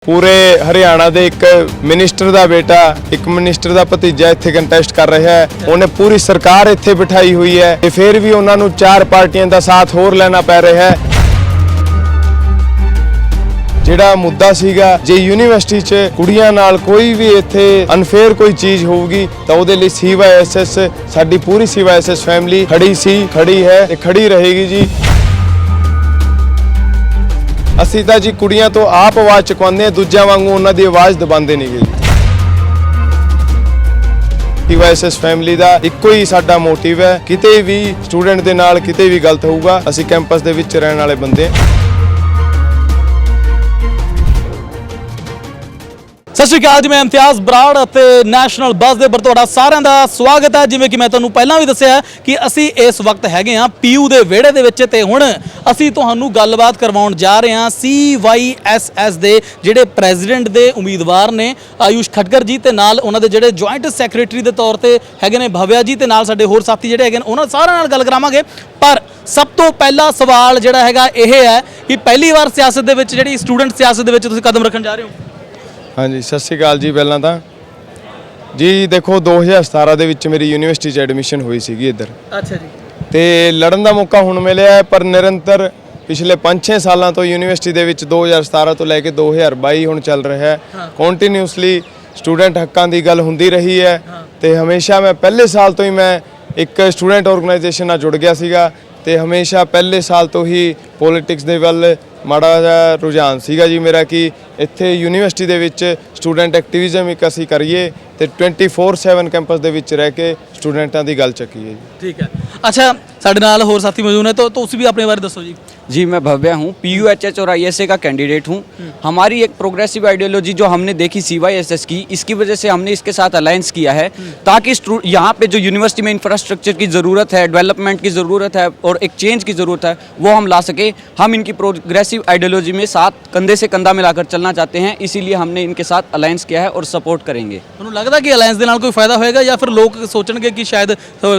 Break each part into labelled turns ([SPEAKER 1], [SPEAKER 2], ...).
[SPEAKER 1] पूरे हरियाणा ਦੇ ਇੱਕ ਮਿਨਿਸਟਰ ਦਾ ਬੇਟਾ ਇੱਕ ਮਿਨਿਸਟਰ ਦਾ ਭਤੀਜਾ ਇੱਥੇ ਕੰਟੈਸਟ ਕਰ ਰਿਹਾ ਹੈ। ਉਹਨੇ ਪੂਰੀ ਸਰਕਾਰ ਇੱਥੇ ਬਿਠਾਈ ਹੋਈ ਹੈ ਤੇ ਫਿਰ ਵੀ ਉਹਨਾਂ ਨੂੰ ਚਾਰ ਪਾਰਟੀਆਂ ਦਾ ਸਾਥ ਹੋਰ ਲੈਣਾ ਪੈ ਰਿਹਾ ਹੈ। ਜਿਹੜਾ ਮੁੱਦਾ ਸੀਗਾ ਜੇ ਯੂਨੀਵਰਸਿਟੀ 'ਚ ਕੁੜੀਆਂ ਨਾਲ ਕੋਈ ਵੀ ਇੱਥੇ ਅਨਫੇਅਰ ਕੋਈ ਚੀਜ਼ ਹੋਊਗੀ ਤਾਂ ਉਹਦੇ ਲਈ CYSS ਸਾਡੀ ਪੂਰੀ CYSS ਫੈਮਿਲੀ ਖੜੀ ਸੀ, ਖੜੀ ਹੈ ਤੇ ਖੜੀ ਰਹੇਗੀ ਜੀ। ਅਸੀਂ ਤਾਂ ਜੀ ਕੁੜੀਆਂ ਤੋਂ ਆਪ ਆਵਾਜ਼ ਚੁਕਵਾਉਂਦੇ ਆ, ਦੂਜਿਆਂ ਵਾਂਗੂ ਉਹਨਾਂ ਦੀ ਆਵਾਜ਼ ਦਬਾਉਂਦੇ ਨਹੀਂ ਗਏ। CYSS ਫੈਮਿਲੀ ਦਾ ਇੱਕੋ ਹੀ ਸਾਡਾ ਮੋਟਿਵ ਹੈ, ਕਿਤੇ ਵੀ ਸਟੂਡੈਂਟ ਦੇ ਨਾਲ ਕਿਤੇ ਵੀ ਗਲਤ ਹੋਊਗਾ ਅਸੀਂ ਕੈਂਪਸ ਦੇ ਵਿੱਚ ਰਹਿਣ ਵਾਲੇ ਬੰਦੇ ਹਾਂ।
[SPEAKER 2] सत श्री अकाल जी, मैं इम्तियाज़ बराड़ ਅਤੇ ਨੈਸ਼ਨਲ ਬੱਸ ਦੇ ਉੱਪਰ ਤੁਹਾਡਾ ਸਾਰਿਆਂ ਦਾ ਸਵਾਗਤ ਹੈ। ਜਿਵੇਂ ਕਿ ਮੈਂ ਤੁਹਾਨੂੰ ਪਹਿਲਾਂ ਵੀ ਦੱਸਿਆ ਕਿ ਅਸੀਂ ਇਸ ਵਕਤ ਹੈਗੇ ਹਾਂ PU ਦੇ ਵਿਹੜੇ ਦੇ ਵਿੱਚ ਤੇ ਹੁਣ ਅਸੀਂ ਤੁਹਾਨੂੰ ਗੱਲਬਾਤ ਕਰਵਾਉਣ ਜਾ ਰਹੇ ਹਾਂ CYSS ਦੇ ਜਿਹੜੇ ਪ੍ਰੈਜ਼ੀਡੈਂਟ ਦੇ ਉਮੀਦਵਾਰ ਨੇ ਆਯੂਸ਼ ਖਟਕਰ ਜੀ ਤੇ ਨਾਲ ਉਹਨਾਂ ਦੇ ਜਿਹੜੇ ਜੁਆਇੰਟ ਸੈਕਟਰੀ ਦੇ ਤੌਰ ਤੇ ਹੈਗੇ ਨੇ ਭਵਿਆ ਜੀ ਤੇ ਨਾਲ ਸਾਡੇ ਹੋਰ ਸਾਥੀ ਜਿਹੜੇ ਹੈਗੇ ਨੇ ਉਹਨਾਂ ਸਾਰਿਆਂ ਨਾਲ ਗੱਲ ਕਰਾਵਾਂਗੇ। ਪਰ ਸਭ ਤੋਂ ਪਹਿਲਾ ਸਵਾਲ ਜਿਹੜਾ ਹੈਗਾ ਇਹ ਹੈ ਕਿ ਪਹਿਲੀ ਵਾਰ ਸਿਆਸਤ ਦੇ ਵਿੱਚ ਜਿਹੜੀ ਸਟੂਡੈਂਟ ਸਿਆਸਤ ਦੇ ਵਿੱਚ ਤੁਸੀਂ ਕਦਮ ਰੱਖਣ ਜਾ ਰਹੇ ਹੋ।
[SPEAKER 1] हाँ जी, सत श्री अकाल जी। पहला तो जी देखो 2017 ਦੇ ਵਿੱਚ ਮੇਰੀ ਯੂਨੀਵਰਸਿਟੀ 'ਚ ਐਡਮਿਸ਼ਨ ਹੋਈ ਸੀਗੀ ਇੱਧਰ। ਅੱਛਾ ਜੀ। ਤੇ ਲੜਨ ਦਾ ਮੌਕਾ ਹੁਣ ਮਿਲਿਆ ਹੈ, ਪਰ ਨਿਰੰਤਰ ਪਿਛਲੇ 5-6 ਸਾਲਾਂ ਤੋਂ ਯੂਨੀਵਰਸਿਟੀ ਦੇ ਵਿੱਚ 2017 ਤੋਂ ਲੈ ਕੇ 2022 ਹੁਣ ਚੱਲ ਰਿਹਾ ਹੈ ਕੰਟੀਨਿਊਸਲੀ ਸਟੂਡੈਂਟ ਹੱਕਾਂ ਦੀ ਗੱਲ ਹੁੰਦੀ ਰਹੀ ਹੈ। ਤੇ ਹਮੇਸ਼ਾ ਮੈਂ ਪਹਿਲੇ ਸਾਲ ਤੋਂ ਹੀ ਮੈਂ ਇੱਕ ਸਟੂਡੈਂਟ ਆਰਗੇਨਾਈਜੇਸ਼ਨ ਨਾਲ ਜੁੜ ਗਿਆ ਸੀਗਾ ਤੇ ਹਮੇਸ਼ਾ ਪਹਿਲੇ ਸਾਲ ਤੋਂ ਹੀ ਪੋਲਿਟਿਕਸ ਦੇ ਵੱਲ ਮਾੜਾ ਜਿਹਾ ਰੁਝਾਨ ਸੀਗਾ ਜੀ ਮੇਰਾ ਕਿ ਇੱਥੇ ਯੂਨੀਵਰਸਿਟੀ ਦੇ ਵਿੱਚ ਸਟੂਡੈਂਟ ਐਕਟਿਵਿਜ਼ਮ ਇੱਕ ਅਸੀਂ ਕਰੀਏ ਤੇ 24/7 ਕੈਂਪਸ ਦੇ ਵਿੱਚ ਰਹਿ ਕੇ ਸਟੂਡੈਂਟਾਂ ਦੀ ਗੱਲ ਚੱਕੀਏ ਜੀ। ਠੀਕ ਹੈ।
[SPEAKER 2] अच्छा, साढ़े नाल होर साथी मौजूद है तो उस भी अपने बारे दसो जी।
[SPEAKER 3] जी, मैं भव्या हूँ, PUHH और ISA का कैंडिडेट हूँ। हमारी एक प्रोग्रेसिव आइडियोलॉजी जो हमने देखी CYSS की, इसकी वजह से हमने इसके साथ अलायंस किया है ताकि यहाँ पे जो यूनिवर्सिटी में इंफ्रास्ट्रक्चर की ज़रूरत है, डेवलपमेंट की ज़रूरत है और एक चेंज की ज़रूरत है वो हम ला सके। हम इनकी प्रोग्रेसिव आइडियोलॉजी में साथ कंधे से कंधा मिलाकर चलना चाहते हैं, इसीलिए हमने इनके साथ अलायंस किया है और सपोर्ट करेंगे।
[SPEAKER 2] ਤੁਹਾਨੂੰ ਲੱਗਦਾ ਕਿ ਅਲਾयंस ਦੇ ਨਾਲ ਕੋਈ ਫਾਇਦਾ ਹੋਏਗਾ ਜਾਂ ਫਿਰ ਲੋਕ ਸੋਚਣਗੇ ਕਿ ਸ਼ਾਇਦ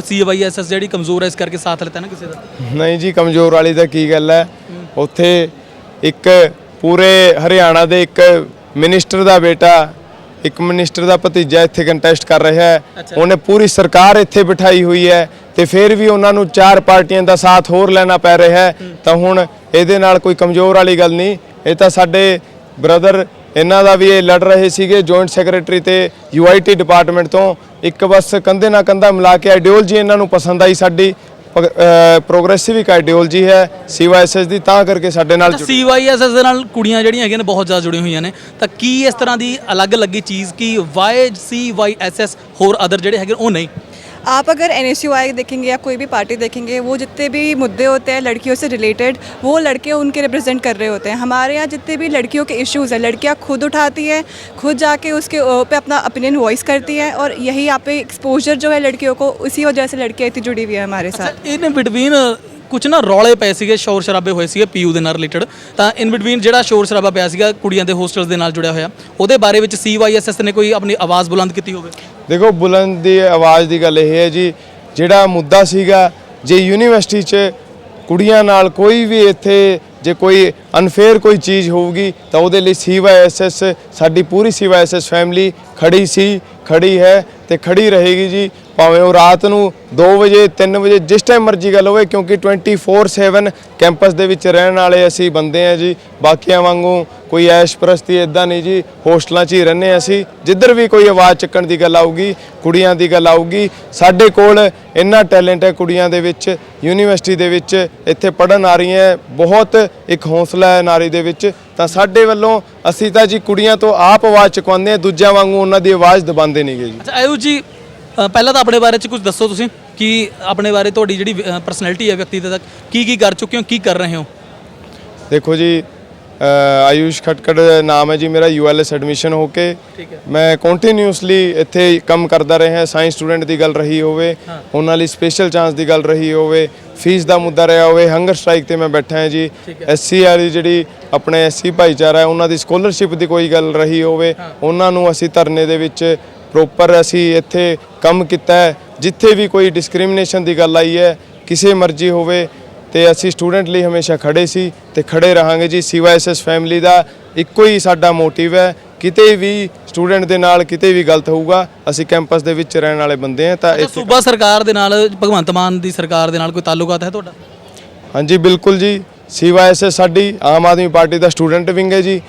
[SPEAKER 2] CYSS ਜਿਹੜੀ ਕਮਜ਼ੋਰ ਹੈ ਇਸ ਕਰਕੇ ਸਾਥ ਲੈਤਾ ਨਾ ਕਿਸੇ ਦਾ?
[SPEAKER 1] ਨਹੀਂ ਜੀ, ਕਮਜ਼ੋਰ ਵਾਲੀ ਤਾਂ ਕੀ ਗੱਲ ਹੈ। ਉੱਥੇ ਇੱਕ ਪੂਰੇ ਹਰਿਆਣਾ ਦੇ ਇੱਕ ਮਿਨਿਸਟਰ ਦਾ ਬੇਟਾ ਇੱਕ ਮਿਨਿਸਟਰ ਦਾ ਭਤੀਜਾ ਇੱਥੇ ਕੰਟੈਸਟ ਕਰ ਰਿਹਾ ਹੈ। ਉਹਨੇ ਪੂਰੀ ਸਰਕਾਰ ਇੱਥੇ ਬਿਠਾਈ ਹੋਈ ਹੈ ਤੇ ਫਿਰ ਵੀ ਉਹਨਾਂ ਨੂੰ ਚਾਰ ਪਾਰਟੀਆਂ ਦਾ ਸਾਥ ਹੋਰ ਲੈਣਾ ਪੈ ਰਿਹਾ ਹੈ। ਤਾਂ ਹੁਣ ਇਹਦੇ ਨਾਲ ਕੋਈ ਕਮਜ਼ੋਰ ਵਾਲੀ ਗੱਲ ਨਹੀਂ, ਇਹ ਤਾਂ ਸਾਡੇ ਬ੍ਰਦਰ ਇਹਨਾਂ ਦਾ ਵੀ ਇਹ ਲੜ ਰਹੇ ਸੀਗੇ ਜੁਆਇੰਟ ਸੈਕਟਰੀ ਤੇ UIT ਡਿਪਾਰਟਮੈਂਟ ਤੋਂ। ਇੱਕ ਬਸ ਕੰਧੇ ਨਾਲ ਕੰਧਾ ਮਿਲਾ ਕੇ ਆਈਡੀਓਲੋਜੀ ਇਹਨਾਂ ਨੂੰ ਪਸੰਦ ਆਈ, ਸਾਡੀ ਪ੍ਰੋਗਰੈਸਿਵ ਇੱਕ ਆਈਡੀਓਲੋਜੀ ਹੈ CYSS ਦੀ, ਤਾਂ ਕਰਕੇ ਸਾਡੇ ਨਾਲ
[SPEAKER 2] CYSS ਦੇ ਨਾਲ ਕੁੜੀਆਂ ਜਿਹੜੀਆਂ ਹੈਗੀਆਂ ਨੇ ਬਹੁਤ ਜ਼ਿਆਦਾ ਜੁੜੀਆਂ ਹੋਈਆਂ ਨੇ। ਤਾਂ ਕੀ ਇਸ ਤਰ੍ਹਾਂ ਦੀ ਅਲੱਗ ਲੱਗੀ ਚੀਜ਼ ਕਿ ਵਾਈ CYSS ਹੋਰ ਅਦਰ ਜਿਹੜੇ ਹੈਗੇ ਉਹ ਨਹੀਂ?
[SPEAKER 4] आप अगर NSUI देखेंगे या कोई भी पार्टी देखेंगे, वो जितने भी मुद्दे होते हैं लड़कियों से रिलेटेड वो लड़के उनके रिप्रेजेंट कर रहे होते हैं। हमारे यहाँ जितने भी लड़कियों के इश्यूज़ हैं लड़कियाँ खुद उठाती हैं, खुद जाके उसके पे अपना ओपिनियन वॉइस करती हैं और यही यहाँ पे एक्सपोजर जो है लड़कियों को, इसी वजह से लड़कियाँ इतनी जुड़ी हुई है हमारे साथ।
[SPEAKER 2] इन बिटवीन ਕੁਝ ਨਾ ਰੌਲੇ ਪਏ ਸੀਗੇ, ਸ਼ੋਰ ਸ਼ਰਾਬੇ ਹੋਏ ਸੀਗੇ PU ਦੇ ਨਾਲ ਰਿਲੇਟਡ, ਤਾਂ ਇਨ ਬਿਟਵੀਨ ਜਿਹੜਾ ਸ਼ੋਰ ਸ਼ਰਾਬਾ ਪਿਆ ਸੀਗਾ ਕੁੜੀਆਂ ਦੇ ਹੋਸਟਲਸ ਦੇ ਨਾਲ ਜੁੜਿਆ ਹੋਇਆ, ਉਹਦੇ ਬਾਰੇ ਵਿੱਚ CYSS ਨੇ ਕੋਈ ਆਪਣੀ ਆਵਾਜ਼ ਬੁਲੰਦ ਕੀਤੀ ਹੋਵੇ?
[SPEAKER 1] ਦੇਖੋ, ਬੁਲੰਦ ਦੀ ਆਵਾਜ਼ ਦੀ ਗੱਲ ਇਹ ਹੈ ਜੀ, ਜਿਹੜਾ ਮੁੱਦਾ ਸੀਗਾ ਜੇ ਯੂਨੀਵਰਸਿਟੀ 'ਚ ਕੁੜੀਆਂ ਨਾਲ ਕੋਈ ਵੀ ਇੱਥੇ ਜੇ ਕੋਈ ਅਨਫੇਅਰ ਕੋਈ ਚੀਜ਼ ਹੋਊਗੀ ਤਾਂ ਉਹਦੇ ਲਈ CYSS ਸਾਡੀ ਪੂਰੀ CYSS ਫੈਮਿਲੀ ਖੜੀ ਸੀ, ਖੜੀ ਹੈ ਤੇ ਖੜੀ ਰਹੇਗੀ ਜੀ। ਭਾਵੇਂ ਉਹ ਰਾਤ ਨੂੰ 2 ਵਜੇ 3 ਵਜੇ ਜਿਸ ਟਾਈਮ ਮਰਜ਼ੀ ਗੱਲ ਹੋਵੇ, ਕਿਉਂਕਿ 24/7 ਕੈਂਪਸ ਦੇ ਵਿੱਚ ਰਹਿਣ ਵਾਲੇ ਅਸੀਂ ਬੰਦੇ ਹਾਂ ਜੀ। ਬਾਕੀਆਂ ਵਾਂਗੂ ਕੋਈ ਐਸ਼ ਪ੍ਰਸਤੀ ਇੱਦਾਂ ਨਹੀਂ ਜੀ, ਹੋਸਟਲਾਂ 'ਚ ਹੀ ਰਹਿੰਦੇ ਅਸੀਂ। ਜਿੱਧਰ ਵੀ ਕੋਈ ਆਵਾਜ਼ ਚੱਕਣ ਦੀ ਗੱਲ ਆਊਗੀ, ਕੁੜੀਆਂ ਦੀ ਗੱਲ ਆਊਗੀ, ਸਾਡੇ ਕੋਲ ਇੰਨਾ ਟੈਲੈਂਟ ਹੈ ਕੁੜੀਆਂ ਦੇ ਵਿੱਚ, ਯੂਨੀਵਰਸਿਟੀ ਦੇ ਵਿੱਚ ਇੱਥੇ ਪੜ੍ਹਨ ਆ ਰਹੀਆਂ, ਬਹੁਤ ਇੱਕ ਹੌਸਲਾ ਹੈ ਨਾਰੀ ਦੇ ਵਿੱਚ। ਤਾਂ ਸਾਡੇ ਵੱਲੋਂ ਅਸੀਂ ਤਾਂ ਜੀ ਕੁੜੀਆਂ ਤੋਂ ਆਪ ਆਵਾਜ਼ ਚੁਕਵਾਉਂਦੇ ਹਾਂ, ਦੂਜਿਆਂ ਵਾਂਗੂ ਉਹਨਾਂ ਦੀ ਆਵਾਜ਼ ਦਬਾਉਂਦੇ ਨਹੀਂ ਗਏ ਜੀ।
[SPEAKER 2] ਅੱਛਾ ਆਯੂਸ਼ ਜੀ, ਪਹਿਲਾਂ ਤਾਂ ਆਪਣੇ ਬਾਰੇ 'ਚ ਕੁਝ ਦੱਸੋ ਤੁਸੀਂ ਕਿ ਆਪਣੇ ਬਾਰੇ ਤੁਹਾਡੀ ਜਿਹੜੀ ਪਰਸਨੈਲਿਟੀ ਹੈ ਵਿਅਕਤੀਗਤ ਤੱਕ ਕੀ ਕਰ ਚੁੱਕੇ ਹੋ, ਕੀ ਕਰ ਰਹੇ ਹੋ?
[SPEAKER 1] ਦੇਖੋ ਜੀ, ਆਯੂਸ਼ ਖਟਕੜ ਨਾਮ ਹੈ ਜੀ ਮੇਰਾ। ULS ਐਡਮਿਸ਼ਨ ਹੋ ਕੇ ਮੈਂ ਕੰਟੀਨਿਊਸਲੀ ਇੱਥੇ ਕੰਮ ਕਰਦਾ ਰਿਹਾ। ਸਾਇੰਸ ਸਟੂਡੈਂਟ ਦੀ ਗੱਲ ਰਹੀ ਹੋਵੇ, ਉਹਨਾਂ ਲਈ ਸਪੈਸ਼ਲ ਚਾਂਸ ਦੀ ਗੱਲ ਰਹੀ ਹੋਵੇ, ਫੀਸ ਦਾ ਮੁੱਦਾ ਰਿਹਾ ਹੋਵੇ, ਹੰਗਰ ਸਟ੍ਰਾਈਕ ਤੇ ਮੈਂ ਬੈਠਾ ਹਾਂ ਜੀ। SC ਵਾਲੀ ਜਿਹੜੀ ਆਪਣੇ SC ਭਾਈਚਾਰਾ ਹੈ ਉਹਨਾਂ ਦੀ ਸਕਾਲਰਸ਼ਿਪ ਦੀ ਕੋਈ ਗੱਲ ਰਹੀ ਹੋਵੇ, ਉਹਨਾਂ ਨੂੰ ਅਸੀਂ ਧਰਨੇ ਦੇ ਵਿੱਚ ਪ੍ਰੋਪਰ ਅਸੀਂ ਇੱਥੇ ਕੰਮ ਕੀਤਾ ਹੈ। ਜਿੱਥੇ ਵੀ ਕੋਈ ਡਿਸਕ੍ਰਿਮੀਨੇਸ਼ਨ ਦੀ ਗੱਲ ਆਈ ਹੈ, ਕਿਸੇ ਮਰਜ਼ੀ ਹੋਵੇ, ਤੇ ਅਸੀਂ ਸਟੂਡੈਂਟ ਲਈ ਹਮੇਸ਼ਾ ਖੜੇ ਸੀ ਤੇ ਖੜੇ ਰਹਾਂਗੇ ਜੀ। CYSS ਫੈਮਿਲੀ ਦਾ ਇੱਕੋ ਹੀ ਸਾਡਾ ਮੋਟਿਵ ਹੈ, ਕਿਤੇ ਵੀ ਸਟੂਡੈਂਟ ਦੇ ਨਾਲ ਕਿਤੇ ਵੀ ਗਲਤ ਹੋਊਗਾ, ਅਸੀਂ ਕੈਂਪਸ ਦੇ ਵਿੱਚ ਰਹਿਣ ਵਾਲੇ ਬੰਦੇ ਹਾਂ। ਤਾਂ ਇੱਥੇ
[SPEAKER 2] ਸੂਬਾ ਸਰਕਾਰ ਦੇ ਨਾਲ, ਭਗਵੰਤ ਮਾਨ ਦੀ ਸਰਕਾਰ ਦੇ ਨਾਲ ਕੋਈ ਤਾਲੁਕਾਤ ਹੈ ਤੁਹਾਡਾ?
[SPEAKER 1] ਹਾਂਜੀ ਬਿਲਕੁਲ ਜੀ। CYSS ਸਾਡੀ ਆਮ ਆਦਮੀ ਪਾਰਟੀ ਦਾ ਸਟੂਡੈਂਟ ਵਿੰਗ ਹੈ ਜੀ।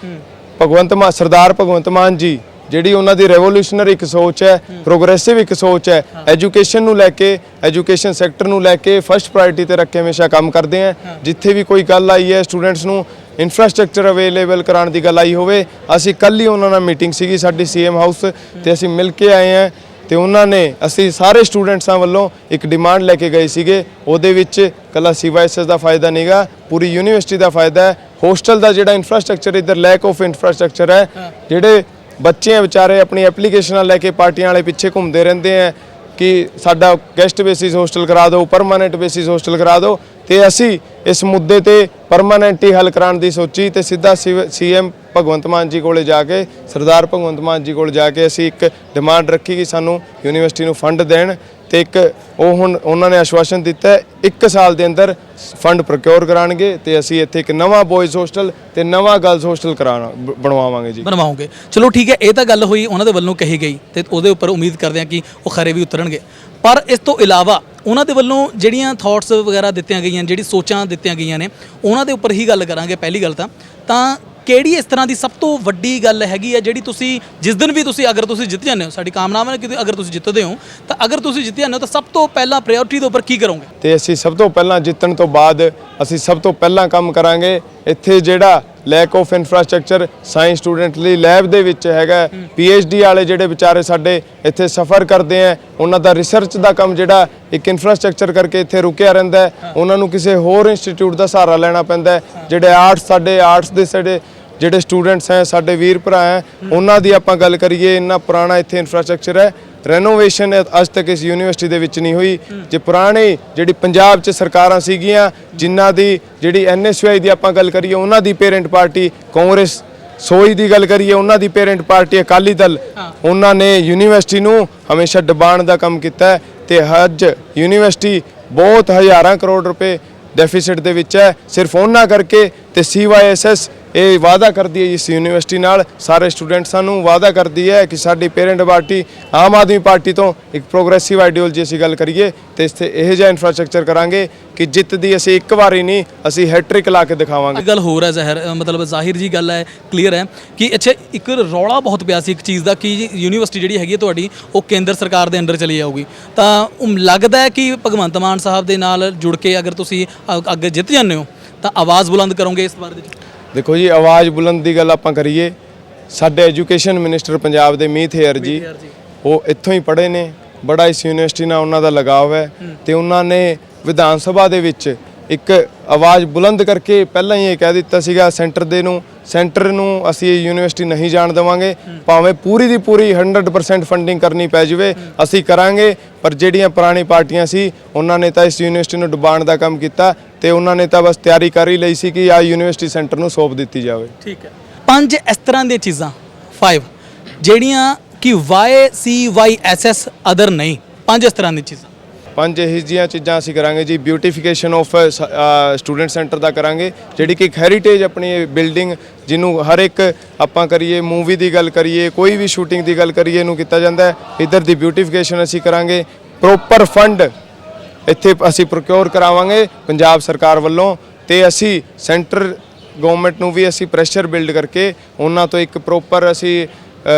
[SPEAKER 1] ਸਰਦਾਰ ਭਗਵੰਤ ਮਾਨ ਜੀ ਜਿਹੜੀ ਉਹਨਾਂ ਦੀ ਰੈਵੋਲੂਸ਼ਨਰੀ ਇੱਕ ਸੋਚ ਹੈ, ਪ੍ਰੋਗਰੈਸਿਵ ਇੱਕ ਸੋਚ ਹੈ, ਐਜੂਕੇਸ਼ਨ ਨੂੰ ਲੈ ਕੇ, ਐਜੂਕੇਸ਼ਨ ਸੈਕਟਰ ਨੂੰ ਲੈ ਕੇ ਫਸਟ ਪ੍ਰਾਇੋਰਟੀ ਤੇ ਰੱਖ ਕੇ ਹਮੇਸ਼ਾ ਕੰਮ ਕਰਦੇ ਆ। ਜਿੱਥੇ ਵੀ ਕੋਈ ਗੱਲ ਆਈ ਹੈ, ਸਟੂਡੈਂਟਸ ਨੂੰ ਇਨਫਰਾਸਟ੍ਰਕਚਰ ਅਵੇਲੇਬਲ ਕਰਾਉਣ ਦੀ ਗੱਲ ਆਈ ਹੋਵੇ, ਅਸੀਂ ਕੱਲ੍ਹ ਹੀ ਉਹਨਾਂ ਨਾਲ ਮੀਟਿੰਗ ਸੀਗੀ ਸਾਡੀ CM ਹਾਊਸ ਤੇ ਅਸੀਂ ਮਿਲ ਕੇ ਆਏ ਹਾਂ ਤੇ ਉਹਨਾਂ ਨੇ ਅਸੀਂ ਸਾਰੇ ਸਟੂਡੈਂਟਸਾਂ ਵੱਲੋਂ ਇੱਕ ਡਿਮਾਂਡ ਲੈ ਕੇ ਗਏ ਸੀਗੇ। ਉਹਦੇ ਵਿੱਚ ਕੱਲਾ CYSS ਦਾ ਫਾਇਦਾ ਨਹੀਂਗਾ, ਪੂਰੀ ਯੂਨੀਵਰਸਿਟੀ ਦਾ ਫਾਇਦਾ ਹੈ। ਹੋਸਟਲ ਦਾ ਜਿਹੜਾ ਇਨਫਰਾਸਟ੍ਰਕਚਰ ਇੱਧਰ ਲੈਕ ਆਫ ਇਨਫਰਾਸਟ੍ਰਕਚਰ ਹੈ, ਜਿਹੜੇ ਬੱਚੇ ਵਿਚਾਰੇ ਆਪਣੀ ਐਪਲੀਕੇਸ਼ਨਾਂ ਲੈ ਕੇ ਪਾਰਟੀਆਂ ਵਾਲੇ ਪਿੱਛੇ ਘੁੰਮਦੇ ਰਹਿੰਦੇ ਆ ਕਿ ਸਾਡਾ ਗੈਸਟ ਬੇਸਿਸ ਹੋਸਟਲ ਕਰਾ ਦਿਓ, ਪਰਮਾਨੈਂਟ ਬੇਸਿਸ ਹੋਸਟਲ ਕਰਾ ਦਿਓ, ਤੇ ਅਸੀਂ ਇਸ ਮੁੱਦੇ ਤੇ ਪਰਮਾਨੈਂਟ ਹੀ ਹੱਲ ਕਰਾਉਣ ਦੀ ਸੋਚੀ ਤੇ ਸਿੱਧਾ CM ਭਗਵੰਤ ਮਾਨ ਜੀ ਕੋਲੇ ਜਾ ਕੇ, ਸਰਦਾਰ ਭਗਵੰਤ ਮਾਨ ਜੀ ਕੋਲ ਜਾ ਕੇ ਅਸੀਂ ਇੱਕ ਡਿਮਾਂਡ ਰੱਖੀ ਕਿ ਸਾਨੂੰ ਯੂਨੀਵਰਸਿਟੀ ਨੂੰ ਫੰਡ ਦੇਣ ਤੇ ਇੱਕ ਉਹ ਹੁਣ ਉਹਨਾਂ ਨੇ ਆਸ਼ਵਾਸਨ ਦਿੱਤਾ 1 ਸਾਲ ਦੇ ਅੰਦਰ ਫੰਡ ਪ੍ਰੋਕਿਉਰ ਕਰਾਣਗੇ ਤੇ ਅਸੀਂ ਇੱਥੇ ਇੱਕ ਨਵਾਂ ਬॉयਜ਼ ਹੋਸਟਲ ਤੇ ਨਵਾਂ ਗਰਲਜ਼ ਹੋਸਟਲ ਬਣਵਾਵਾਂਗੇ ਜੀ।
[SPEAKER 2] ਬਣਵਾਓਗੇ, ਚਲੋ ਠੀਕ ਹੈ। ਇਹ ਤਾਂ ਗੱਲ ਹੋਈ ਉਹਨਾਂ ਦੇ ਵੱਲੋਂ ਕਹੀ ਗਈ ਤੇ ਉਹਦੇ ਉੱਪਰ ਉਮੀਦ ਕਰਦੇ ਹਾਂ ਕਿ ਉਹ ਖਰੇ ਵੀ ਉਤਰਨਗੇ। ਪਰ ਇਸ ਤੋਂ ਇਲਾਵਾ ਉਹਨਾਂ ਦੇ ਵੱਲੋਂ ਜਿਹੜੀਆਂ ਥਾਟਸ ਵਗੈਰਾ ਦਿੱਤੀਆਂ ਗਈਆਂ, ਜਿਹੜੀ ਸੋਚਾਂ ਦਿੱਤੀਆਂ ਗਈਆਂ ਨੇ, ਉਹਨਾਂ ਦੇ ਉੱਪਰ ਹੀ ਗੱਲ ਕਰਾਂਗੇ। ਪਹਿਲੀ ਗੱਲ ਤਾਂ ਕਿਹੜੀ ਇਸ ਤਰ੍ਹਾਂ ਦੀ ਸਭ ਤੋਂ ਵੱਡੀ ਗੱਲ ਹੈਗੀ ਹੈ ਜਿਹੜੀ ਤੁਸੀਂ ਜਿਸ ਦਿਨ ਵੀ ਤੁਸੀਂ ਅਗਰ ਤੁਸੀਂ ਜਿੱਤ ਜਾਂਦੇ ਹੋ, ਸਾਡੀ ਕਾਮਨਾਵਾਂ ਨੇ ਕਿ ਅਗਰ ਤੁਸੀਂ ਜਿੱਤਦੇ ਹੋ ਤਾਂ ਅਗਰ ਤੁਸੀਂ ਜਿੱਤ ਜਾਂਦੇ ਹੋ ਤਾਂ ਸਭ ਤੋਂ ਪਹਿਲਾਂ ਪ੍ਰਾਇੋਰਟੀ ਦੇ ਉੱਪਰ ਕੀ ਕਰੋਗੇ? ਤੇ
[SPEAKER 1] ਅਸੀਂ ਸਭ ਤੋਂ ਪਹਿਲਾਂ ਜਿੱਤਣ ਤੋਂ ਬਾਅਦ ਅਸੀਂ ਸਭ ਤੋਂ ਪਹਿਲਾਂ ਕੰਮ ਕਰਾਂਗੇ ਇੱਥੇ ਜਿਹੜਾ lack of infrastructure science student ਲਈ ਲੈਬ ਦੇ ਵਿੱਚ ਹੈਗਾ, PhD ਵਾਲੇ ਜਿਹੜੇ ਵਿਚਾਰੇ ਸਾਡੇ ਇੱਥੇ ਸਫ਼ਰ ਕਰਦੇ ਆ, ਉਹਨਾਂ ਦਾ ਰਿਸਰਚ ਦਾ ਕੰਮ ਜਿਹੜਾ ਇੱਕ ਇਨਫਰਾਸਟ੍ਰਕਚਰ ਕਰਕੇ ਇੱਥੇ ਰੁਕਿਆ ਰਹਿੰਦਾ, ਉਹਨਾਂ ਨੂੰ ਕਿਸੇ ਹੋਰ ਇੰਸਟੀਚਿਊਟ ਦਾ ਸਹਾਰਾ ਲੈਣਾ ਪੈਂਦਾ। ਜਿਹੜੇ ਆਰਟਸ ਦੇ ਸਾਡੇ ਜਿਹੜੇ ਸਟੂਡੈਂਟਸ ਹੈ, ਸਾਡੇ ਵੀਰ ਭਰਾ ਹੈ, ਉਹਨਾਂ ਦੀ ਆਪਾਂ ਗੱਲ ਕਰੀਏ, ਇੰਨਾ ਪੁਰਾਣਾ ਇੱਥੇ ਇਨਫਰਾਸਟ੍ਰਕਚਰ ਹੈ, ਰੈਨੋਵੇਸ਼ਨ ਅੱਜ ਤੱਕ ਇਸ ਯੂਨੀਵਰਸਿਟੀ ਦੇ ਵਿੱਚ ਨਹੀਂ ਹੋਈ। ਜੇ ਪੁਰਾਣੇ ਜਿਹੜੀ ਪੰਜਾਬ 'ਚ ਸਰਕਾਰਾਂ ਸੀਗੀਆਂ ਜਿਨ੍ਹਾਂ ਦੀ ਜਿਹੜੀ NSUI ਦੀ ਆਪਾਂ ਗੱਲ ਕਰੀਏ, ਉਹਨਾਂ ਦੀ ਪੇਰੈਂਟ ਪਾਰਟੀ ਕਾਂਗਰਸ, ਸੋਈ ਦੀ ਗੱਲ ਕਰੀਏ ਉਹਨਾਂ ਦੀ ਪੇਰੈਂਟ ਪਾਰਟੀ ਅਕਾਲੀ ਦਲ, ਉਹਨਾਂ ਨੇ ਯੂਨੀਵਰਸਿਟੀ ਨੂੰ ਹਮੇਸ਼ਾ ਦਬਾਉਣ ਦਾ ਕੰਮ ਕੀਤਾ ਤੇ ਅੱਜ ਯੂਨੀਵਰਸਿਟੀ ਬਹੁਤ ਹਜ਼ਾਰਾਂ ਕਰੋੜ ਰੁਪਏ ਡੈਫਿਸਿਟ ਦੇ ਵਿੱਚ ਹੈ ਸਿਰਫ ਉਹਨਾਂ ਕਰਕੇ। ਤੇ CYSS ਇਹ ਵਾਅਦਾ ਕਰਦੀ ਹੈ ਇਸ ਯੂਨੀਵਰਸਿਟੀ ਨਾਲ, ਸਾਰੇ ਸਟੂਡੈਂਟਸਾਂ ਨੂੰ ਵਾਅਦਾ ਕਰਦੀ ਹੈ ਕਿ ਸਾਡੀ parent party Aam Aadmi party ਤੋਂ ਇੱਕ ਪ੍ਰੋਗਰੈਸਿਵ ਆਈਡੀਓਲੋਜੀ ਅਸੀਂ ਗੱਲ ਕਰੀਏ ਤੇ ਇੱਥੇ ਇਹੋ ਜਿਹਾ ਇਨਫਰਾਸਟ੍ਰਕਚਰ ਕਰਾਂਗੇ ਕਿ ਜਿੱਤ ਦੀ ਅਸੀਂ ਇੱਕ ਵਾਰੀ ਨਹੀਂ, ਅਸੀਂ ਹੈਟ੍ਰਿਕ ਲਾ ਕੇ ਦਿਖਾਵਾਂਗੇ।
[SPEAKER 2] ਗੱਲ ਹੋਰ ਹੈ ਜ਼ਾਹਿਰ ਜੀ ਗੱਲ ਹੈ, ਕਲੀਅਰ ਹੈ ਕਿ ਅੱਛਾ ਇੱਕ ਰੌਲਾ ਬਹੁਤ ਪਿਆ ਸੀ ਇੱਕ ਚੀਜ਼ ਦਾ ਕਿ ਯੂਨੀਵਰਸਿਟੀ ਜਿਹੜੀ ਹੈਗੀ ਹੈ ਤੁਹਾਡੀ ਉਹ ਕੇਂਦਰ ਸਰਕਾਰ ਦੇ ਅੰਡਰ ਚਲੀ ਜਾਊਗੀ, ਤਾਂ ਲੱਗਦਾ ਹੈ ਕਿ ਭਗਵੰਤ ਮਾਨ ਸਾਹਿਬ ਦੇ ਨਾਲ ਜੁੜ ਕੇ ਅਗਰ ਤੁਸੀਂ ਅੱਗੇ ਜਿੱਤ ਜਾਂਦੇ ਹੋ ਤਾਂ ਆਵਾਜ਼ ਬੁਲੰਦ ਕਰੋਗੇ ਇਸ ਬਾਰੇ?
[SPEAKER 1] ਦੇਖੋ ਜੀ, ਆਵਾਜ਼ ਬੁਲੰਦ ਦੀ ਗੱਲ ਆਪਾਂ ਕਰੀਏ, ਸਾਡੇ ਐਜੂਕੇਸ਼ਨ ਮਿਨਿਸਟਰ ਪੰਜਾਬ ਦੇ ਮੀਤ ਹੇਅਰ ਜੀ, ਉਹ ਇੱਥੋਂ ਹੀ ਪੜ੍ਹੇ ਨੇ, ਬੜਾ ਇਸ ਯੂਨੀਵਰਸਿਟੀ ਨਾਲ ਉਹਨਾਂ ਦਾ ਲਗਾਵ ਹੈ ਤੇ ਉਹਨਾਂ ਨੇ ਵਿਧਾਨ ਸਭਾ ਦੇ ਵਿੱਚ ਇੱਕ ਆਵਾਜ਼ ਬੁਲੰਦ ਕਰਕੇ ਪਹਿਲਾਂ ਹੀ ਇਹ ਕਹਿ ਦਿੱਤਾ ਸੀਗਾ ਸੈਂਟਰ ਨੂੰ ਅਸੀਂ ਇਹ ਯੂਨੀਵਰਸਿਟੀ ਨਹੀਂ ਜਾਣ ਦੇਵਾਂਗੇ, ਭਾਵੇਂ ਪੂਰੀ ਦੀ ਪੂਰੀ 100% ਫੰਡਿੰਗ ਕਰਨੀ ਪੈ ਜਾਵੇ ਅਸੀਂ ਕਰਾਂਗੇ। ਪਰ ਜਿਹੜੀਆਂ ਪੁਰਾਣੀ ਪਾਰਟੀਆਂ ਸੀ ਉਹਨਾਂ ਨੇ ਤਾਂ ਇਸ ਯੂਨੀਵਰਸਿਟੀ ਨੂੰ ਡੁਬਾਉਣ ਦਾ ਕੰਮ ਕੀਤਾ ਤੇ ਉਹਨਾਂ ਨੇ ਤਾਂ ਬਸ ਤਿਆਰੀ ਕਰ ਹੀ ਲਈ ਸੀ ਕਿ ਆ ਯੂਨੀਵਰਸਿਟੀ ਸੈਂਟਰ ਨੂੰ ਸੌਂਪ ਦਿੱਤੀ ਜਾਵੇ।
[SPEAKER 2] ਠੀਕ ਹੈ, 5 ਇਸ ਤਰ੍ਹਾਂ ਦੀਆਂ ਚੀਜ਼ਾਂ 5 ਜਿਹੜੀਆਂ ਕਿ CYSS ਅਦਰ ਨਹੀਂ, 5 ਇਸ ਤਰ੍ਹਾਂ ਦੀਆਂ ਚੀਜ਼ਾਂ,
[SPEAKER 1] 5 ਇਹੋ ਜਿਹੀਆਂ ਚੀਜ਼ਾਂ ਅਸੀਂ ਕਰਾਂਗੇ ਜੀ। ਬਿਊਟੀਫਿਕੇਸ਼ਨ ਆਫ ਸਟੂਡੈਂਟ ਸੈਂਟਰ ਦਾ ਕਰਾਂਗੇ, ਜਿਹੜੀ ਕਿ ਇੱਕ ਹੈਰੀਟੇਜ ਆਪਣੀ ਬਿਲਡਿੰਗ ਜਿਹਨੂੰ ਹਰ ਇੱਕ ਆਪਾਂ ਕਰੀਏ, ਮੂਵੀ ਦੀ ਗੱਲ ਕਰੀਏ, ਕੋਈ ਵੀ ਸ਼ੂਟਿੰਗ ਦੀ ਗੱਲ ਕਰੀਏ, ਇਹਨੂੰ ਕੀਤਾ ਜਾਂਦਾ ਹੈ। ਇੱਧਰ ਦੀ ਬਿਊਟੀਫਿਕੇਸ਼ਨ ਅਸੀਂ ਕਰਾਂਗੇ, ਪ੍ਰੋਪਰ ਫੰਡ ਇੱਥੇ ਅਸੀਂ ਪ੍ਰੋਕਿਉਰ ਕਰਾਵਾਂਗੇ ਪੰਜਾਬ ਸਰਕਾਰ ਵੱਲੋਂ ਤੇ ਅਸੀਂ ਸੈਂਟਰ ਗਵਰਨਮੈਂਟ ਨੂੰ ਵੀ ਅਸੀਂ ਪ੍ਰੈਸ਼ਰ ਬਿਲਡ ਕਰਕੇ ਉਹਨਾਂ ਤੋਂ ਇੱਕ ਪ੍ਰੋਪਰ ਅਸੀਂ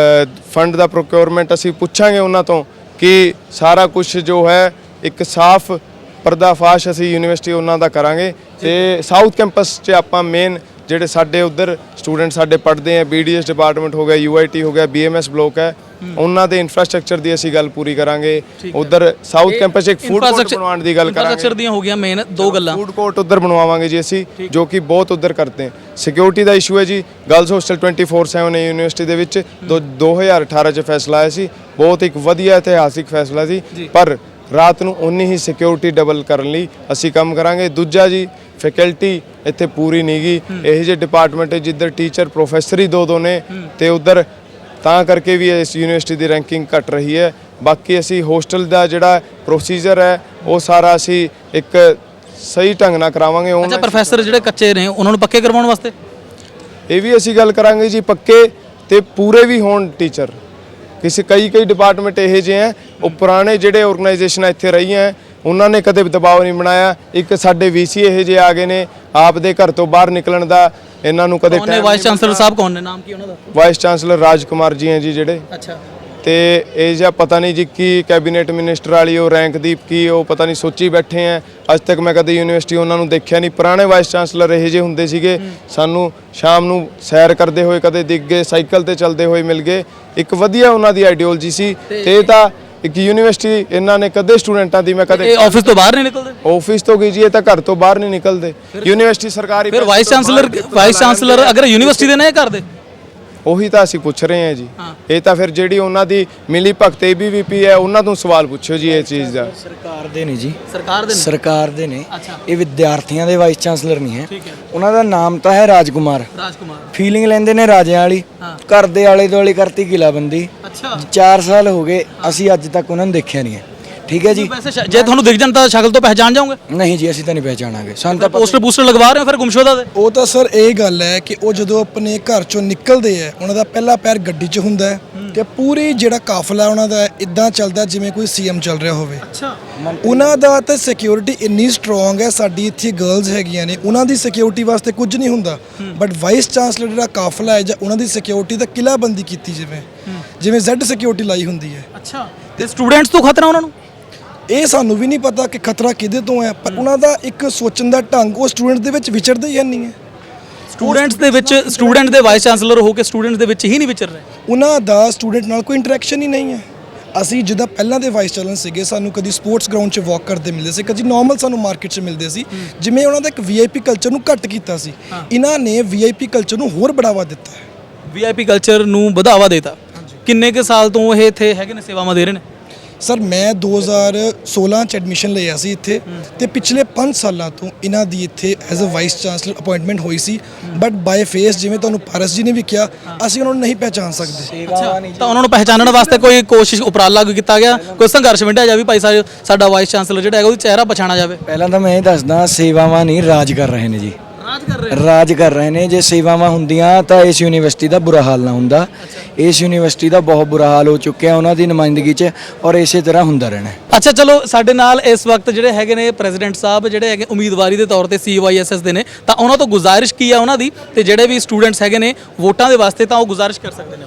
[SPEAKER 1] ਫੰਡ ਦਾ ਪ੍ਰੋਕਿਉਰਮੈਂਟ ਅਸੀਂ ਪੁੱਛਾਂਗੇ ਉਹਨਾਂ ਤੋਂ ਕਿ ਸਾਰਾ ਕੁਝ ਜੋ ਹੈ ਇੱਕ ਸਾਫ਼ ਪਰਦਾਫਾਸ਼ ਅਸੀਂ ਯੂਨੀਵਰਸਿਟੀ ਉਹਨਾਂ ਦਾ ਕਰਾਂਗੇ। ਤੇ ਸਾਊਥ ਕੈਂਪਸ 'ਚ ਆਪਾਂ ਮੇਨ ਜਿਹੜੇ ਸਾਡੇ ਉਧਰ ਸਟੂਡੈਂਟ ਸਾਡੇ ਪੜ੍ਹਦੇ ਆ, BDS ਡਿਪਾਰਟਮੈਂਟ ਹੋ ਗਿਆ, UIT ਹੋ ਗਿਆ, BMS ਬਲੋਕ ਹੈ, ਉਹਨਾਂ ਦੇ ਇਨਫਰਾਸਟ੍ਰਕਚਰ ਦੀ ਅਸੀਂ ਗੱਲ ਪੂਰੀ ਕਰਾਂਗੇ। ਉਧਰ ਸਾਊਥ ਕੈਂਪਸ 'ਚ ਇੱਕ ਫੂਡ ਕੋਰਟ ਬਣਵਾਉਣ ਦੀ ਗੱਲ ਕਰਾਂਗੇ।
[SPEAKER 2] ਇਨਫਰਾਸਟ੍ਰਕਚਰ ਦੀਆਂ ਹੋ ਗਈਆਂ ਮੇਨ 2 ਗੱਲਾਂ,
[SPEAKER 1] ਫੂਡ ਕੋਰਟ ਉਧਰ ਬਣਵਾਵਾਂਗੇ ਜੀ ਅਸੀਂ, ਜੋ ਕਿ ਬਹੁਤ ਉਧਰ ਕਰਦੇ ਹਾਂ। ਸਿਕਿਉਰਿਟੀ ਦਾ ਇਸ਼ੂ ਹੈ ਜੀ, ਗਰਲਸ ਹੋਸਟਲ 24/7 ਹੈ ਯੂਨੀਵਰਸਿਟੀ ਦੇ ਵਿੱਚ, 2018 'ਚ ਫੈਸਲਾ ਆਇਆ ਸੀ, ਬਹੁਤ ਇੱਕ ਵਧੀਆ ਇਤਿਹਾਸਿਕ ਫੈਸਲਾ ਸੀ, ਪਰ ਰਾਤ ਨੂੰ ਉਨੀ ਹੀ ਸਿਕਿਉਰਿਟੀ ਡਬਲ ਕਰਨ ਲਈ ਅਸੀਂ ਕੰਮ ਕਰਾਂਗੇ। ਦੂਜਾ ਜੀ, ਫੈਕਲਟੀ ਇੱਥੇ ਪੂਰੀ ਨਹੀਂ ਗਈ, ਇਹੋ ਜਿਹੇ ਡਿਪਾਰਟਮੈਂਟ ਜਿੱਧਰ ਟੀਚਰ ਪ੍ਰੋਫੈਸਰ ਹੀ 2 ਨੇ ਤੇ ਉਧਰ ਤਾਂ ਕਰਕੇ ਵੀ ਇਸ ਯੂਨੀਵਰਸਿਟੀ ਦੀ ਰੈਂਕਿੰਗ ਘਟ ਰਹੀ ਹੈ। ਬਾਕੀ ਅਸੀਂ ਹੋਸਟਲ ਦਾ ਜਿਹੜਾ ਪ੍ਰੋਸੀਜਰ ਹੈ ਉਹ ਸਾਰਾ ਅਸੀਂ ਇੱਕ ਸਹੀ ਢੰਗ ਨਾਲ ਕਰਾਵਾਂਗੇ।
[SPEAKER 2] ਅੱਛਾ,
[SPEAKER 1] online
[SPEAKER 2] ਪ੍ਰੋਫੈਸਰ ਜਿਹੜੇ ਕੱਚੇ ਨੇ ਉਹਨਾਂ ਨੂੰ ਪੱਕੇ ਕਰਵਾਉਣ ਵਾਸਤੇ
[SPEAKER 1] ਇਹ ਵੀ ਅਸੀਂ ਗੱਲ ਕਰਾਂਗੇ ਜੀ, ਪੱਕੇ ਤੇ ਪੂਰੇ ਵੀ ਹੋਣ ਟੀਚਰ। ਕਿਸੇ ਕਈ ਡਿਪਾਰਟਮੈਂਟ ਇਹੋ ਜਿਹੇ ਹੈ, ਉਹ ਪੁਰਾਣੇ ਜਿਹੜੇ ਆਰਗੇਨਾਈਜੇਸ਼ਨਾਂ ਇੱਥੇ ਰਹੀਆਂ ਹੈ, ਉਹਨਾਂ ਨੇ ਕਦੇ ਦਬਾਅ ਨਹੀਂ ਬਣਾਇਆ। ਇੱਕ ਸਾਡੇ ਵੀਸੀ ਇਹੋ ਜਿਹੇ ਆ ਗਏ ਨੇ, ਆਪਦੇ ਘਰ ਤੋਂ ਬਾਹਰ ਨਿਕਲਣ ਦਾ ਇਹਨਾਂ ਨੂੰ ਕਦੇ
[SPEAKER 2] ਉਹਨੇ ਵਾਈਸ ਚਾਂਸਲਰ ਸਾਹਿਬ ਕੌਣ ਨੇ, ਨਾਮ ਕੀ ਉਹਨਾਂ ਦਾ?
[SPEAKER 1] ਵਾਈਸ ਚਾਂਸਲਰ ਰਾਜ ਕੁਮਾਰ ਜੀ ਹੈ ਜੀ ਜਿਹੜੇ।
[SPEAKER 2] ਅੱਛਾ,
[SPEAKER 1] ਤੇ ਇਹ ਜਿਹਾ ਪਤਾ ਨਹੀਂ ਜੀ ਕੀ ਕੈਬਨਿਟ ਮਿਨਿਸਟਰ ਵਾਲੀ ਉਹ ਰੈਂਕ ਦੀ ਕੀ ਉਹ ਪਤਾ ਨਹੀਂ ਸੋਚੀ ਬੈਠੇ ਆ। ਅੱਜ ਤੱਕ ਮੈਂ ਕਦੇ ਯੂਨੀਵਰਸਿਟੀ ਉਹਨਾਂ ਨੂੰ ਦੇਖਿਆ ਨਹੀਂ। ਪੁਰਾਣੇ ਵਾਈਸ ਚਾਂਸਲਰ ਇਹੋ ਜਿਹੇ ਹੁੰਦੇ ਸੀਗੇ, ਸਾਨੂੰ ਸ਼ਾਮ ਨੂੰ ਸੈਰ ਕਰਦੇ ਹੋਏ ਕਦੇ ਦਿਖ ਗਏ, ਸਾਈਕਲ ਤੇ ਚੱਲਦੇ ਹੋਏ ਮਿਲ ਗਏ। ਇੱਕ ਵਧੀਆ ਉਹਨਾਂ ਦੀ ਆਈਡੀਓਲੋਜੀ ਸੀ। ਤੇ ਇਹ ਤਾਂ ਇੱਕ ਯੂਨੀਵਰਸਿਟੀ ਇਹਨਾਂ ਨੇ ਕਦੇ ਸਟੂਡੈਂਟਾਂ ਦੀ ਮੈਂ ਕਦੇ
[SPEAKER 2] ਇਹ ਆਫਿਸ ਤੋਂ ਬਾਹਰ ਨਹੀਂ ਨਿਕਲਦੇ?
[SPEAKER 1] ਆਫਿਸ ਤੋਂ ਗਈ ਜੀ, ਇਹ ਤਾਂ ਘਰ ਤੋਂ ਬਾਹਰ ਨਹੀਂ ਨਿਕਲਦੇ। ਯੂਨੀਵਰਸਿਟੀ ਸਰਕਾਰੀ
[SPEAKER 2] ਫਿਰ ਵਾਈਸ ਚਾਂਸਲਰ ਅਗਰ ਯੂਨੀਵਰਸਿਟੀ ਦੇ ਨੇ ਕਰਦੇ?
[SPEAKER 1] ਉਹੀ ਤਾਂ ਅਸੀਂ ਪੁੱਛ ਰਹੇ ਹਾਂ ਜੀ। ਇਹ ਤਾਂ ਫਿਰ ਜਿਹੜੀ ਉਹਨਾਂ ਦੀ ਮਿਲੀ ਭਗਤ ABVP ਹੈ ਉਹਨਾਂ ਤੋਂ ਸਵਾਲ ਪੁੱਛੋ ਜੀ ਇਹ ਚੀਜ਼ ਦਾ।
[SPEAKER 5] ਸਰਕਾਰ ਦੇ ਨੇ ਜੀ,
[SPEAKER 2] ਸਰਕਾਰ ਦੇ ਨੇ।
[SPEAKER 5] ਅੱਛਾ, ਇਹ ਵਿਦਿਆਰਥੀਆਂ ਦੇ ਵਾਈਸ ਚਾਂਸਲਰ ਨਹੀਂ ਹੈ।
[SPEAKER 2] ਠੀਕ ਹੈ,
[SPEAKER 5] ਉਹਨਾਂ ਦਾ ਨਾਮ ਤਾਂ ਹੈ ਰਾਜਕੁਮਾਰ। ਫੀਲਿੰਗ ਲੈਂਦੇ ਨੇ ਰਾਜਿਆਂ ਵਾਲੀ। ਘਰ ਦੇ ਆਲੇ ਦੁਆਲੇ ਕਰਤੀ ਕਿਲਾਬੰਦੀ।
[SPEAKER 2] ਅੱਛਾ,
[SPEAKER 5] 4 ਸਾਲ ਹੋ ਗਏ, ਅਸੀਂ ਅੱਜ ਤੱਕ ਉਹਨਾਂ ਨੂੰ ਦੇਖਿਆ ਨਹੀਂ ਹੈ। ਠੀਕ ਹੈ ਜੀ।
[SPEAKER 2] ਵੈਸੇ ਜੇ ਤੁਹਾਨੂੰ ਦਿਖ ਜਾਣ ਤਾਂ ਸ਼ਕਲ ਤੋਂ ਪਹਿਚਾਨ ਜਾਓਗੇ?
[SPEAKER 5] ਨਹੀਂ ਜੀ, ਅਸੀਂ ਤਾਂ ਨਹੀਂ ਪਹਿਚਾਨਾਂਗੇ। ਸਾਨੂੰ ਤਾਂ
[SPEAKER 2] ਪੋਸਟਰ ਲਗਵਾ ਰਹੇ ਹੋ ਫਿਰ ਗੁੰਮਸ਼ੁਦਾ ਦੇ?
[SPEAKER 6] ਉਹ ਤਾਂ ਸਰ ਇਹ ਗੱਲ ਹੈ ਕਿ ਉਹ ਜਦੋਂ ਆਪਣੇ ਘਰ ਚੋਂ ਨਿਕਲਦੇ ਆ, ਉਹਨਾਂ ਦਾ ਪਹਿਲਾ ਪੈਰ ਗੱਡੀ 'ਚ ਹੁੰਦਾ ਹੈ ਤੇ ਪੂਰੀ ਜਿਹੜਾ ਕਾਫਲਾ ਉਹਨਾਂ ਦਾ ਇਦਾਂ ਚੱਲਦਾ ਜਿਵੇਂ ਕੋਈ CM ਚੱਲ ਰਿਹਾ ਹੋਵੇ।
[SPEAKER 2] ਅੱਛਾ,
[SPEAKER 6] ਉਹਨਾਂ ਦਾ ਤਾਂ ਸਿਕਿਉਰਿਟੀ ਇੰਨੀ ਸਟਰੋਂਗ ਹੈ। ਸਾਡੀ ਇੱਥੇ ਗਰਲਸ ਹੈਗੀਆਂ ਨੇ, ਉਹਨਾਂ ਦੀ ਸਿਕਿਉਰਿਟੀ ਵਾਸਤੇ ਕੁਝ ਨਹੀਂ ਹੁੰਦਾ, ਬਟ ਵਾਈਸ ਚਾਂਸਲਰ ਜਿਹੜਾ ਕਾਫਲਾ ਹੈ ਜਾਂ ਉਹਨਾਂ ਦੀ ਸਿਕਿਉਰਿਟੀ ਤਾਂ ਕਿਲਾਬੰਦੀ ਕੀਤੀ ਜਿਵੇਂ Z ਸਿਕਿਉਰਿਟੀ ਲਾਈ ਹੁੰਦੀ ਹੈ।
[SPEAKER 2] ਅੱਛਾ, ਤੇ ਸਟੂਡੈਂਟਸ ਤੋਂ ਖਤਰਾ ਉਹਨਾਂ ਨੂੰ?
[SPEAKER 6] ਇਹ ਸਾਨੂੰ ਵੀ ਨਹੀਂ ਪਤਾ ਕਿ ਖਤਰਾ ਕਿਹਦੇ ਤੋਂ ਹੈ, ਪਰ ਉਹਨਾਂ ਦਾ ਇੱਕ ਸੋਚਣ ਦਾ ਢੰਗ ਉਹ ਸਟੂਡੈਂਟ ਦੇ ਵਿੱਚ ਵਿਚਰਦਾ ਹੀ ਨਹੀਂ ਹੈ।
[SPEAKER 2] ਸਟੂਡੈਂਟ ਦੇ ਵਾਈਸ ਚਾਂਸਲਰ ਹੋ ਕੇ ਸਟੂਡੈਂਟ ਦੇ ਵਿੱਚ ਹੀ ਨਹੀਂ ਵਿਚਰ ਰਹੇ।
[SPEAKER 6] ਉਹਨਾਂ ਦਾ ਸਟੂਡੈਂਟ ਨਾਲ ਕੋਈ ਇੰਟਰੈਕਸ਼ਨ ਹੀ ਨਹੀਂ ਹੈ। ਅਸੀਂ ਜਿੱਦਾਂ ਪਹਿਲਾਂ ਦੇ ਵਾਈਸ ਚਾਂਸਲਰ ਸੀਗੇ, ਸਾਨੂੰ ਕਦੀ ਸਪੋਰਟਸ ਗਰਾਊਂਡ 'ਚ ਵਾਕ ਕਰਦੇ ਮਿਲਦੇ ਸੀ, ਕਦੀ ਨਾਰਮਲ ਸਾਨੂੰ ਮਾਰਕੀਟ 'ਚ ਮਿਲਦੇ ਸੀ। ਜਿਵੇਂ ਉਹਨਾਂ ਦਾ ਇੱਕ VIP ਕਲਚਰ ਨੂੰ ਘੱਟ ਕੀਤਾ ਸੀ, ਇਹਨਾਂ ਨੇ VIP ਕਲਚਰ ਨੂੰ ਹੋਰ ਬੜਾਵਾ ਦਿੱਤਾ ਹੈ।
[SPEAKER 2] VIP ਕਲਚਰ ਨੂੰ ਵਧਾਵਾ ਦੇਤਾ। ਕਿੰਨੇ ਕੁ ਸਾਲ ਤੋਂ ਇਹ ਇੱਥੇ ਹੈਗੇ ਨੇ, ਸੇਵਾਵਾਂ ਦੇ ਰਹੇ ਨੇ?
[SPEAKER 6] ਸਰ ਮੈਂ 2016 ਚ ਐਡਮਿਸ਼ਨ ਲਿਆ ਸੀ ਇੱਥੇ, ਤੇ ਪਿਛਲੇ 5 ਸਾਲਾਂ ਤੋਂ ਇਹਨਾਂ ਦੀ ਇੱਥੇ as a vice chancellor appointment ਹੋਈ ਸੀ, ਬਟ ਬਾਈ ਫੇਸ ਜਿਵੇਂ ਤੁਹਾਨੂੰ ਪਾਰਸ ਜੀ ਨੇ ਵੀ ਕਿਹਾ, ਅਸੀਂ ਉਹਨਾਂ ਨੂੰ ਨਹੀਂ ਪਹਿਚਾਨ ਸਕਦੇ।
[SPEAKER 2] ਤਾਂ ਉਹਨਾਂ ਨੂੰ ਪਹਿਚਾਨਣ ਵਾਸਤੇ ਕੋਈ ਕੋਸ਼ਿਸ਼ ਉਪਰਾਲਾ ਕੋਈ ਕੀਤਾ ਗਿਆ, ਕੋਈ ਸੰਘਰਸ਼ ਵਿੱਢਿਆ ਜਾਵੇ ਭਾਈ ਸਾਹਿਬ ਸਾਡਾ ਵਾਈਸ ਚਾਂਸਲਰ ਜਿਹੜਾ ਹੈਗਾ ਉਹਦਾ ਚਿਹਰਾ ਪਛਾਣਾ ਜਾਵੇ?
[SPEAKER 5] ਪਹਿਲਾਂ ਤਾਂ ਮੈਂ ਇਹ ਦੱਸਦਾ, ਸੇਵਾਵਾਂ ਨਹੀਂ ਰਾਜ ਕਰ ਰਹੇ ਨੇ ਜੀ। ਰਾਜ ਕਰ ਰਹੇ ਨੇ। ਜੇ ਸੇਵਾਵਾਂ ਹੁੰਦੀਆਂ ਤਾਂ ਇਸ ਯੂਨੀਵਰਸਿਟੀ ਦਾ ਬੁਰਾ ਹਾਲ ਨਾ ਹੁੰਦਾ। ਇਸ ਯੂਨੀਵਰਸਿਟੀ ਦਾ ਬਹੁਤ ਬੁਰਾ ਹਾਲ ਹੋ ਚੁੱਕਿਆ ਉਹਨਾਂ ਦੀ ਨੁਮਾਇੰਦਗੀ 'ਚ, ਔਰ ਇਸੇ ਤਰ੍ਹਾਂ ਹੁੰਦਾ ਰਹਿਣਾ।
[SPEAKER 2] ਅੱਛਾ, ਚਲੋ ਸਾਡੇ ਨਾਲ ਇਸ ਵਕਤ ਜਿਹੜੇ ਹੈਗੇ ਨੇ ਪ੍ਰੈਜ਼ੀਡੈਂਟ ਸਾਹਿਬ ਜਿਹੜੇ ਹੈਗੇ ਉਮੀਦਵਾਰੀ ਦੇ ਤੌਰ ਤੇ CYSS ਦੇ ਨੇ, ਤਾਂ ਉਹਨਾਂ ਤੋਂ ਗੁਜ਼ਾਰਿਸ਼ ਕੀ ਆ ਉਹਨਾਂ ਦੀ, ਤੇ ਜਿਹੜੇ ਵੀ ਸਟੂਡੈਂਟਸ ਹੈਗੇ ਨੇ ਵੋਟਾਂ ਦੇ ਵਾਸਤੇ ਤਾਂ ਉਹ ਗੁਜ਼ਾਰਿਸ਼ ਕਰ ਸਕਦੇ ਨੇ?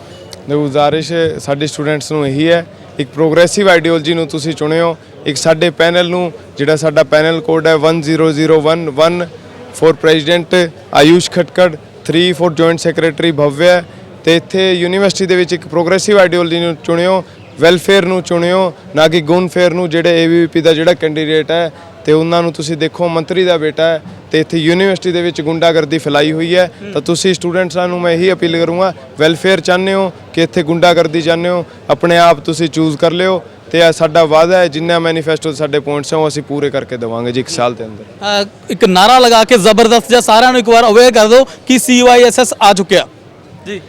[SPEAKER 1] ਗੁਜ਼ਾਰਿਸ਼ ਸਾਡੇ ਸਟੂਡੈਂਟਸ ਨੂੰ ਇਹੀ ਹੈ, ਇੱਕ ਪ੍ਰੋਗਰੈਸਿਵ ਆਈਡੀਓਲੋਜੀ ਨੂੰ ਤੁਸੀਂ ਚੁਣਿਓ। ਇੱਕ ਸਾਡੇ ਪੈਨਲ ਨੂੰ, ਜਿਹੜਾ ਸਾਡਾ ਪੈਨਲ ਕੋਡ ਹੈ 10001, 1 for president Ayush Khatkar, 3 for joint secretary Bhavya. ਤੇ ਇੱਥੇ ਯੂਨੀਵਰਸਿਟੀ ਦੇ ਵਿੱਚ ਇੱਕ ਪ੍ਰੋਗਰੈਸਿਵ ਆਈਡੀਓਲੋਜੀ ਨੂੰ ਚੁਣਿਓ, ਵੈਲਫੇਅਰ ਨੂੰ ਚੁਣਿਓ, ਨਾ ਕਿ ਗੁਣ ਫੇਅਰ ਨੂੰ। ਜਿਹੜੇ ABVP ਦਾ ਜਿਹੜਾ ਕੈਂਡੀਡੇਟ ਹੈ ਤੇ ਉਹਨਾਂ ਨੂੰ ਤੁਸੀਂ ਦੇਖੋ ਮੰਤਰੀ ਦਾ ਬੇਟਾ ਹੈ, ਤੇ ਇੱਥੇ ਯੂਨੀਵਰਸਿਟੀ ਦੇ ਵਿੱਚ ਗੁੰਡਾਗਰਦੀ ਫੈਲਾਈ ਹੋਈ ਹੈ। ਤਾਂ ਤੁਸੀਂ ਸਟੂਡੈਂਟਸਾਂ ਨੂੰ ਮੈਂ ਇਹੀ ਅਪੀਲ ਕਰੂੰਗਾ, ਵੈਲਫੇਅਰ ਚਾਹੁੰਦੇ ਹੋ ਕਿ ਇੱਥੇ ਗੁੰਡਾਗਰਦੀ ਚਾਹੁੰਦੇ ਹੋ, ਆਪਣੇ ਆਪ ਤੁਸੀਂ ਚੂਜ਼ ਕਰ ਲਿਓ। ਤੇ ਇਹ ਸਾਡਾ ਵਾਅਦਾ ਹੈ, ਜਿੰਨਾ ਮੈਨੀਫੈਸਟੋ ਸਾਡੇ ਪੁਆਇੰਟਸ ਹੈ ਉਹ ਅਸੀਂ ਪੂਰੇ ਕਰਕੇ ਦੇਵਾਂਗੇ ਜੀ 1 ਸਾਲ ਦੇ ਅੰਦਰ।
[SPEAKER 2] ਇੱਕ ਨਾਰਾ ਲਗਾ ਕੇ ਜ਼ਬਰਦਸਤ ਜਿਹਾ ਸਾਰਿਆਂ ਨੂੰ ਇੱਕ ਵਾਰ ਅਵੇਅਰ ਕਰ ਦਿਓ ਕਿ CYSS ਆ ਚੁੱਕਿਆ ਜੀ।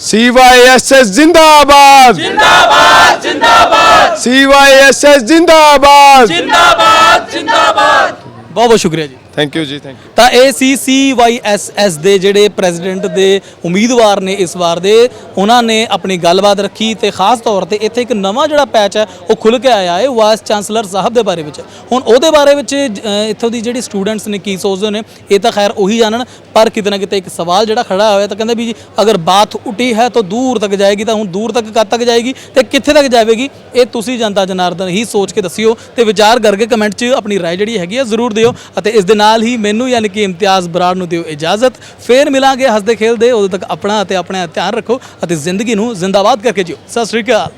[SPEAKER 1] CYSS ਜਿੰਦਾਬਾਦ, ਜਿੰਦਾਬਾਦ, ਜਿੰਦਾਬਾਦ। CYSS ਜਿੰਦਾਬਾਦ, ਜਿੰਦਾਬਾਦ, ਜਿੰਦਾਬਾਦ।
[SPEAKER 2] ਬਹੁਤ ਬਹੁਤ ਸ਼ੁਕਰੀਆ ਜੀ।
[SPEAKER 1] ਥੈਂਕ ਯੂ ਜੀ, ਥੈਂਕ ਯੂ।
[SPEAKER 2] ਤਾਂ ਇਹ ਸੀ CYSS ਦੇ ਜਿਹੜੇ ਪ੍ਰੈਜ਼ੀਡੈਂਟ ਦੇ ਉਮੀਦਵਾਰ ਨੇ ਇਸ ਵਾਰ ਦੇ, ਉਹਨਾਂ ਨੇ ਆਪਣੀ ਗੱਲਬਾਤ ਰੱਖੀ ਤੇ ਖਾਸ ਤੌਰ ਤੇ ਇੱਥੇ ਇੱਕ ਨਵਾਂ ਜਿਹੜਾ ਪੈਚ ਹੈ ਉਹ ਖੁੱਲ੍ਹ ਕੇ ਆਇਆ ਹੈ ਵਾਈਸ ਚਾਂਸਲਰ ਸਾਹਿਬ ਦੇ ਬਾਰੇ ਵਿੱਚ। ਹੁਣ ਉਹਦੇ ਬਾਰੇ ਵਿੱਚ ਇੱਥੋਂ ਦੀ ਜਿਹੜੀ ਸਟੂਡੈਂਟਸ ਨੇ ਕੀ ਸੋਚਦੇ ਨੇ ਇਹ ਤਾਂ ਖੈਰ ਉਹੀ ਜਾਣਨ, ਪਰ ਕਿਤੇ ਨਾ ਕਿਤੇ ਇੱਕ ਸਵਾਲ ਜਿਹੜਾ ਖੜਾ ਹੋਇਆ ਤਾਂ ਕਹਿੰਦੇ ਵੀ ਜੀ ਅਗਰ ਬਾਤ ਉੱਟੀ ਹੈ ਤਾਂ ਦੂਰ ਤੱਕ ਜਾਏਗੀ, ਤਾਂ ਹੁਣ ਦੂਰ ਤੱਕ ਕਦ ਤੱਕ ਜਾਏਗੀ ਤੇ ਕਿੱਥੇ ਤੱਕ ਜਾਵੇਗੀ, ਇਹ ਤੁਸੀਂ ਜਨਤਾ ਜਨਾਰਦਨ ਹੀ ਸੋਚ ਕੇ ਦੱਸਿਓ ਤੇ ਵਿਚਾਰ ਕਰਕੇ ਕਮੈਂਟ 'ਚ ਆਪਣੀ ਰਾਏ ਜਿਹੜੀ ਹੈਗੀ ਹੈ ਜ਼ਰੂਰ ਦਿਓ। ਅਤੇ ਇਸ ਦੇ ਨਾਲ ਹੀ ਮੈਨੂੰ ਯਾਨੀ ਕਿ ਇਮਤਿਆਜ਼ ਬਰਾੜ ਨੂੰ ਦਿਓ ਇਜਾਜ਼ਤ। ਫੇਰ ਮਿਲਾਂਗੇ ਹੱਸਦੇ ਖੇਲਦੇ, ਉਦੋਂ ਤੱਕ ਆਪਣਾ ਅਤੇ ਆਪਣੇ ਧਿਆਨ ਰੱਖੋ ਅਤੇ ਜ਼ਿੰਦਗੀ ਨੂੰ ਜ਼ਿੰਦਾਬਾਦ ਕਰਕੇ ਜਿਓ। ਸਤਿ ਸ਼੍ਰੀ ਅਕਾਲ।